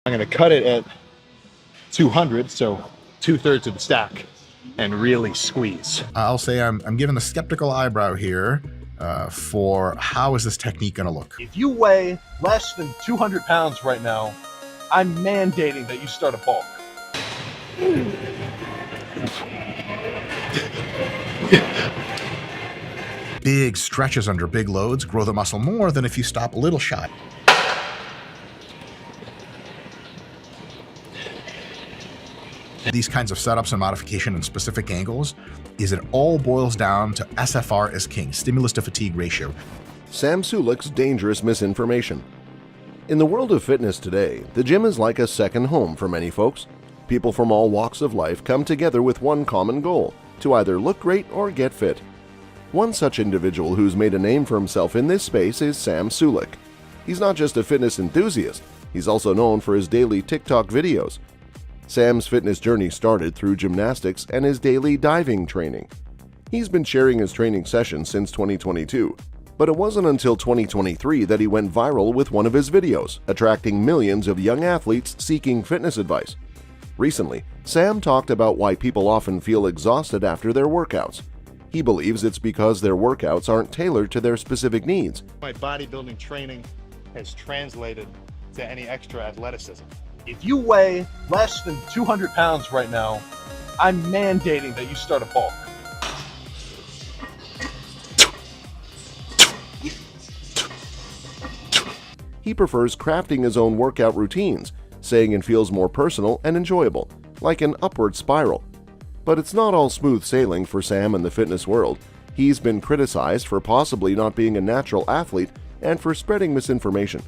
I'm going to cut it at 200, so 2/3 of the stack, and really squeeze. I'll say I'm giving the skeptical eyebrow here for how is this technique going to look. If you weigh less than 200 pounds right now, I'm mandating that you start a bulk. Big stretches under big loads grow the muscle more than if you stop a little shy. These kinds of setups and modification in specific angles is it all boils down to SFR is king, stimulus to fatigue ratio. Sam Sulek's dangerous misinformation. In the world of fitness today, the gym is like a second home for many folks. People from all walks of life come together with one common goal, to either look great or get fit. One such individual who's made a name for himself in this space is Sam Sulek. He's not just a fitness enthusiast, he's also known for his daily TikTok videos. Sam's fitness journey started through gymnastics and his daily diving training. He's been sharing his training sessions since 2022, but it wasn't until 2023 that he went viral with one of his videos, attracting millions of young athletes seeking fitness advice. Recently, Sam talked about why people often feel exhausted after their workouts. He believes it's because their workouts aren't tailored to their specific needs. My bodybuilding training has translated to any extra athleticism. If you weigh less than 200 pounds right now, I'm mandating that you start a bulk. He prefers crafting his own workout routines, saying it feels more personal and enjoyable, like an upward spiral. But it's not all smooth sailing for Sam in the fitness world. He's been criticized for possibly not being a natural athlete and for spreading misinformation.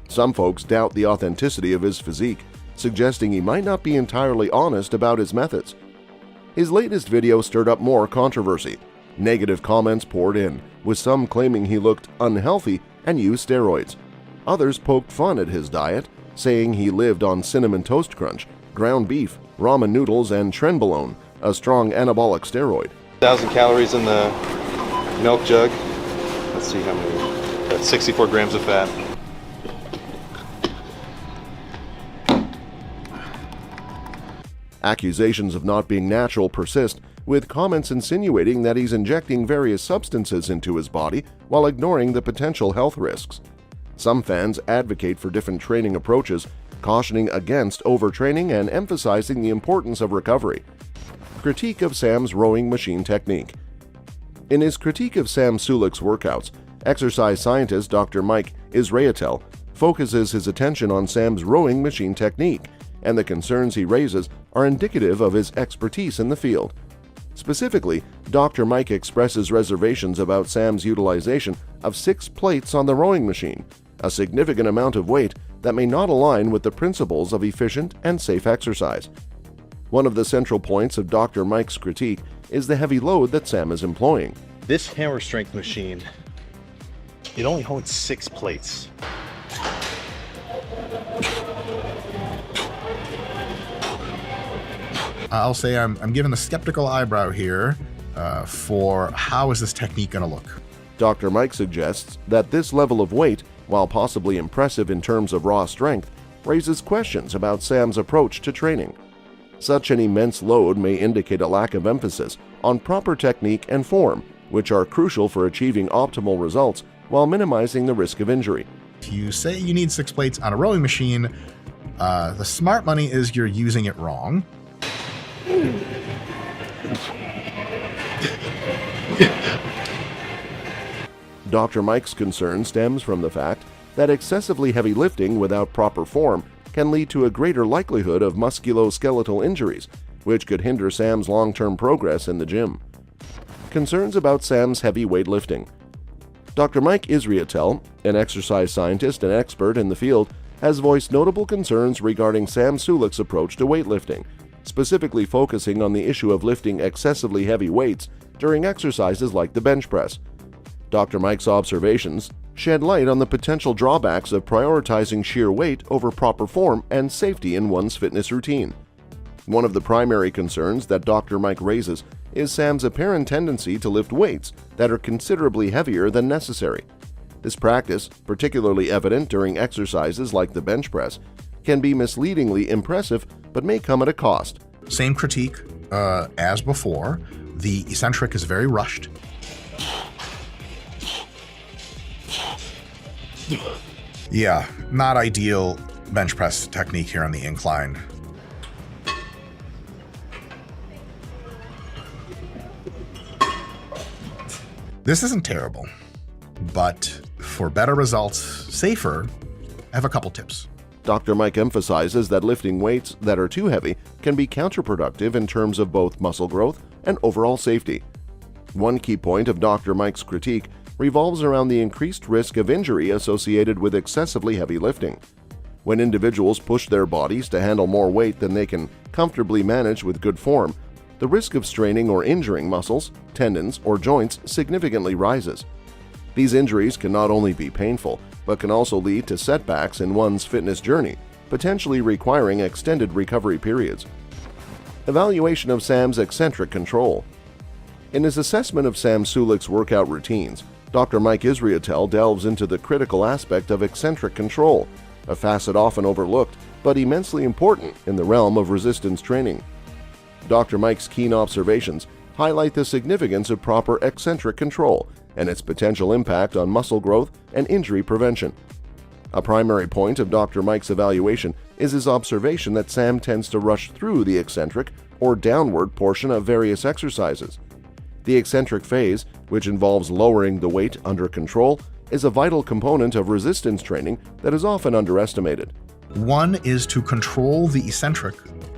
Some folks doubt the authenticity of his physique, suggesting he might not be entirely honest about his methods. His latest video stirred up more controversy. Negative comments poured in, with some claiming he looked unhealthy and used steroids. Others poked fun at his diet, saying he lived on Cinnamon Toast Crunch, ground beef, ramen noodles, and trenbolone, a strong anabolic steroid. 1,000 calories in the milk jug. Let's see how many. That's 64 grams of fat. Accusations of not being natural persist, with comments insinuating that he's injecting various substances into his body while ignoring the potential health risks. Some fans advocate for different training approaches, cautioning against overtraining and emphasizing the importance of recovery. Critique of Sam's rowing machine technique. In his critique of Sam Sulek's workouts, exercise scientist Dr. Mike Israetel focuses his attention on Sam's rowing machine technique, and the concerns he raises are indicative of his expertise in the field. Specifically, Dr. Mike expresses reservations about Sam's utilization of 6 plates on the rowing machine, a significant amount of weight that may not align with the principles of efficient and safe exercise. One of the central points of Dr. Mike's critique is the heavy load that Sam is employing. This hammer strength machine, it only holds 6 plates. I'll say I'm giving the skeptical eyebrow here for how is this technique going to look. Dr. Mike suggests that this level of weight, while possibly impressive in terms of raw strength, raises questions about Sam's approach to training. Such an immense load may indicate a lack of emphasis on proper technique and form, which are crucial for achieving optimal results while minimizing the risk of injury. If you say you need 6 plates on a rowing machine, the smart money is you're using it wrong. Dr. Mike's concern stems from the fact that excessively heavy lifting without proper form can lead to a greater likelihood of musculoskeletal injuries, which could hinder Sam's long-term progress in the gym. Concerns about Sam's heavy weightlifting. Dr. Mike Israetel, an exercise scientist and expert in the field, has voiced notable concerns regarding Sam Sulek's approach to weightlifting, specifically focusing on the issue of lifting excessively heavy weights during exercises like the bench press. Dr. Mike's observations shed light on the potential drawbacks of prioritizing sheer weight over proper form and safety in one's fitness routine. One of the primary concerns that Dr. Mike raises is Sam's apparent tendency to lift weights that are considerably heavier than necessary. This practice, particularly evident during exercises like the bench press, can be misleadingly impressive but may come at a cost. Same critique as before. The eccentric is very rushed. Yeah, not ideal bench press technique here on the incline. This isn't terrible, but for better results, safer, I have a couple tips. Dr. Mike emphasizes that lifting weights that are too heavy can be counterproductive in terms of both muscle growth and overall safety. One key point of Dr. Mike's critique revolves around the increased risk of injury associated with excessively heavy lifting. When individuals push their bodies to handle more weight than they can comfortably manage with good form, the risk of straining or injuring muscles, tendons, or joints significantly rises. These injuries can not only be painful, but can also lead to setbacks in one's fitness journey, potentially requiring extended recovery periods. Evaluation of Sam's eccentric control. In his assessment of Sam Sulek's workout routines, Dr. Mike Israetel delves into the critical aspect of eccentric control, a facet often overlooked but immensely important in the realm of resistance training. Dr. Mike's keen observations highlight the significance of proper eccentric control and its potential impact on muscle growth and injury prevention. A primary point of Dr. Mike's evaluation is his observation that Sam tends to rush through the eccentric or downward portion of various exercises. The eccentric phase, which involves lowering the weight under control, is a vital component of resistance training that is often underestimated. One is to control the eccentric,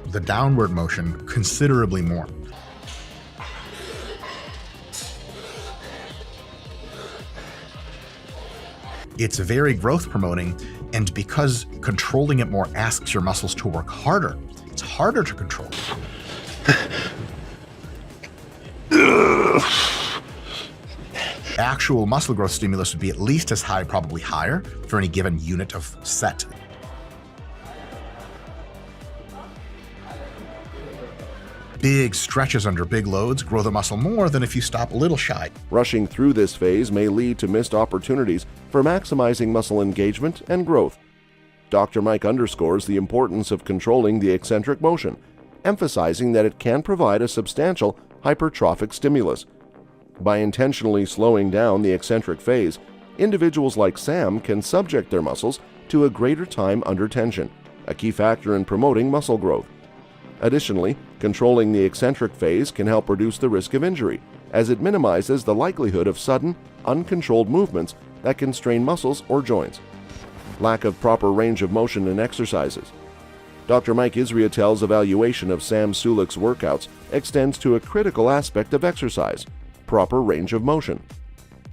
the downward motion, considerably more. It's very growth promoting, and because controlling it more asks your muscles to work harder, it's harder to control. Actual muscle growth stimulus would be at least as high, probably higher, for any given unit of set. Big stretches under big loads grow the muscle more than if you stop a little shy. Rushing through this phase may lead to missed opportunities for maximizing muscle engagement and growth. Dr. Mike underscores the importance of controlling the eccentric motion, emphasizing that it can provide a substantial hypertrophic stimulus. By intentionally slowing down the eccentric phase, individuals like Sam can subject their muscles to a greater time under tension, a key factor in promoting muscle growth. Additionally, controlling the eccentric phase can help reduce the risk of injury, as it minimizes the likelihood of sudden, uncontrolled movements that can strain muscles or joints. Lack of proper range of motion in exercises. Dr. Mike Israetel's evaluation of Sam Sulek's workouts extends to a critical aspect of exercise: proper range of motion.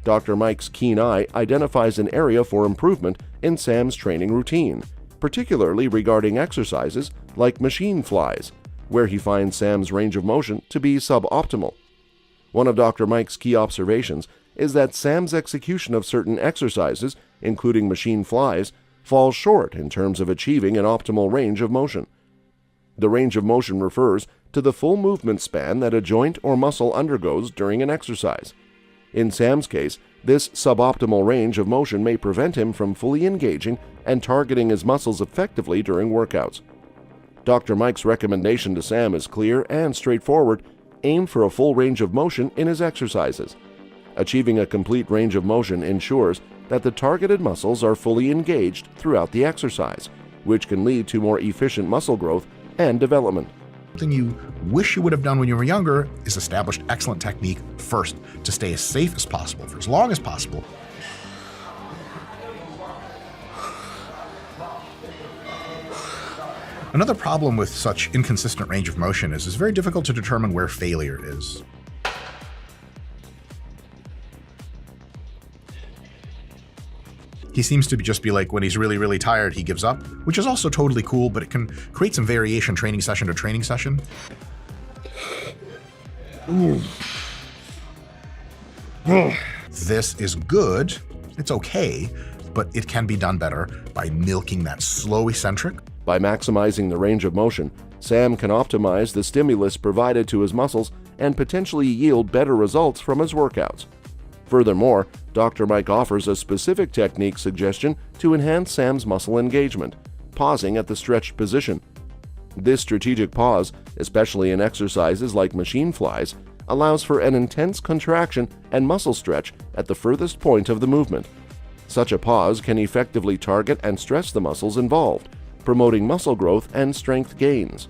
Dr. Mike's keen eye identifies an area for improvement in Sam's training routine, particularly regarding exercises like machine flies, where he finds Sam's range of motion to be suboptimal. One of Dr. Mike's key observations is that Sam's execution of certain exercises, including machine flies, falls short in terms of achieving an optimal range of motion. The range of motion refers to the full movement span that a joint or muscle undergoes during an exercise. In Sam's case, this suboptimal range of motion may prevent him from fully engaging and targeting his muscles effectively during workouts. Dr. Mike's recommendation to Sam is clear and straightforward: aim for a full range of motion in his exercises. Achieving a complete range of motion ensures that the targeted muscles are fully engaged throughout the exercise, which can lead to more efficient muscle growth and development. Something you wish you would have done when you were younger is established excellent technique first to stay as safe as possible for as long as possible. Another problem with such inconsistent range of motion is it's very difficult to determine where failure is. He seems to just be like, when he's really, really tired, he gives up, which is also totally cool, but it can create some variation training session to training session. This is good, it's okay, but it can be done better by milking that slow eccentric. By maximizing the range of motion, Sam can optimize the stimulus provided to his muscles and potentially yield better results from his workouts. Furthermore, Dr. Mike offers a specific technique suggestion to enhance Sam's muscle engagement: pausing at the stretched position. This strategic pause, especially in exercises like machine flies, allows for an intense contraction and muscle stretch at the furthest point of the movement. Such a pause can effectively target and stress the muscles involved, promoting muscle growth and strength gains.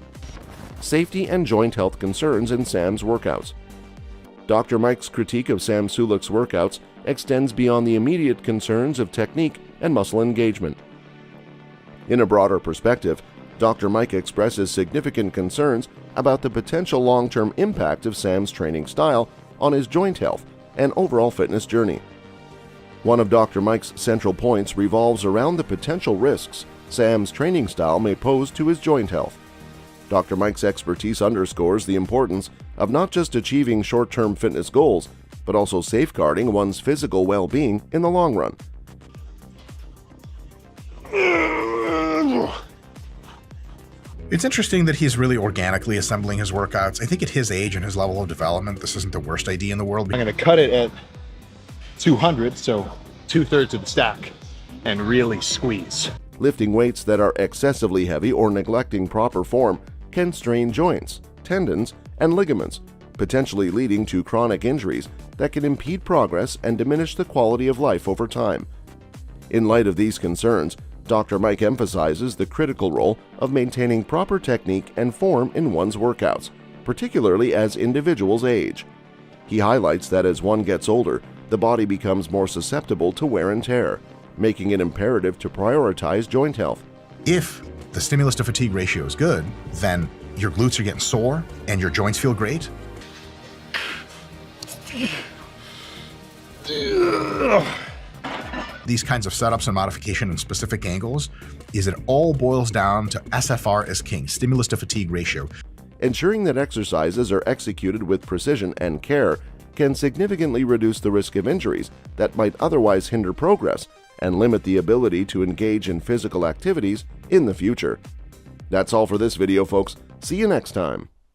Safety and joint health concerns in Sam's workouts. Dr. Mike's critique of Sam Sulek's workouts extends beyond the immediate concerns of technique and muscle engagement. In a broader perspective, Dr. Mike expresses significant concerns about the potential long-term impact of Sam's training style on his joint health and overall fitness journey. One of Dr. Mike's central points revolves around the potential risks Sam's training style may pose to his joint health. Dr. Mike's expertise underscores the importance of not just achieving short-term fitness goals, but also safeguarding one's physical well-being in the long run. It's interesting that he's really organically assembling his workouts. I think at his age and his level of development, this isn't the worst idea in the world. I'm going to cut it at 200, so 2/3 of the stack, and really squeeze. Lifting weights that are excessively heavy or neglecting proper form can strain joints, tendons, and ligaments, potentially leading to chronic injuries that can impede progress and diminish the quality of life over time. In light of these concerns, Dr. Mike emphasizes the critical role of maintaining proper technique and form in one's workouts, particularly as individuals age. He highlights that as one gets older, the body becomes more susceptible to wear and tear, making it imperative to prioritize joint health. If the stimulus to fatigue ratio is good, then your glutes are getting sore and your joints feel great. These kinds of setups and modification in specific angles is it all boils down to SFR is king, stimulus to fatigue ratio. Ensuring that exercises are executed with precision and care can significantly reduce the risk of injuries that might otherwise hinder progress and limit the ability to engage in physical activities in the future. That's all for this video, folks. See you next time.